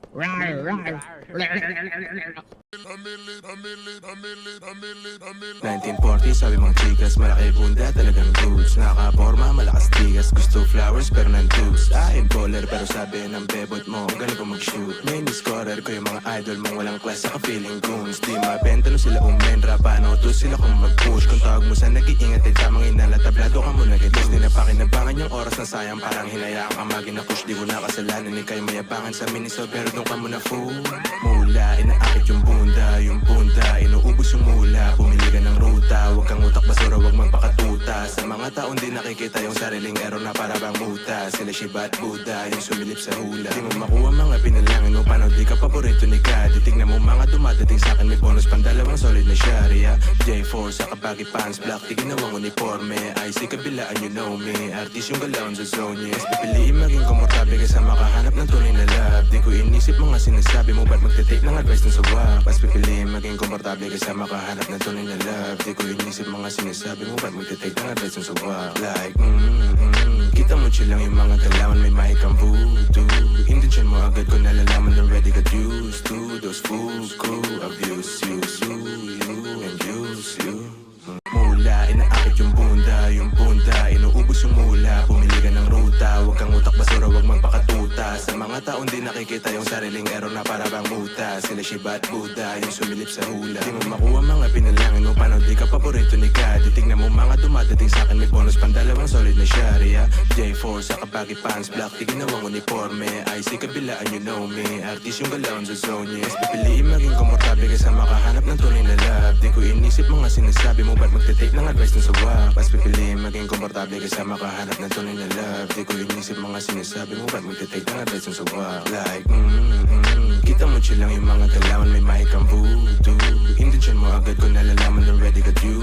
1940, sabi mong chikas, malaki bunda, talagang goods. Nakaporma, malakas tigas, gusto flowers pero nantugs. Ahin baller pero sabi ng bebot mo, galing ko mag-shoot. Main scorer ko yung mga idol mong walang class, saka feeling goons. Di mabenta no sila umenra, paano to sila kung mag-push. Kung tawag mo sa nag-iingat ay tamang inala, tablado ka mo nag-itis. Di napakinabangan yung oras na sayang, parang hinayaan ka magina-push. Di ko na kasalanan, ni kayo mayabangan sa miniso, pero doon ka muna fool. Mula, inaakit yung bunda, inuubos yung mula. Pumili ka ng ruta, huwag kang utak basura, huwag magpakatuta. Sa mga taon di nakikita yung sariling error na para bang muta. Sila Shiba at Buddha, yung sumilip sa hula. Di mo makuha mga pinalangin mo, paano di ka paborito ni ka. Titignan mo mga dumadating sa'kin, may bonus pandalawang solid na sharia. J4 sa kabagi pants, black, di ginawang uniforme. IC kabilaan, you know me, artist yung galaon sa zone, yes. Pipiliin maging komportable kaysa makahanap ng tunay na love. Di ko inisip mga sinasabi mo, ba't magte-take ng advice ng sawa. Mas pipiliin maging komportable kaysa makahanap ng tunay na love. Di ko inisip mga sinasabi mo, ba't magte-take ng advice ng sawa. Like, kita mo chill lang yung mga galawan, may mahikang voodoo. Intensyon mo agad ko nalalaman, already got used to those fools who abuse you, and use you. Mula, inaakit yung bunda, inuubos yung mula. Pumili ka ng ruta, huwag kang utak basura, huwag magpakatuta. Sa mga taon di nakikita yung sariling error na para bang muta. Sila Shiba at Buddha, yung sumilip sa hula. Di mo makuha mga pinalangin mo, paano di ka paborito ni ka. Titignan mo mga dumadating sa'kin, may bonus pandalawang solid na sharia. J4 sa kabagi pants, black, di ginawang uniforme. IC kabilaan, you know me, artist yung galaon sa zone, yes. Pipiliin maging komportable kaysa makahanap ng tunay na love. Di ko inisip mga sinasabi mo, ba't magte-take ng advice ng sawa. Mas pipiliin maging komportable kaysa makahanap ng tunay na love. Di ko inisip mga sinasabi mo, ba't magte-take ng advice ng sawa. Like, kita mo chill lang yung mga galawan, may mahikang voodoo. Intensyon mo agad ko nalalaman, already got you.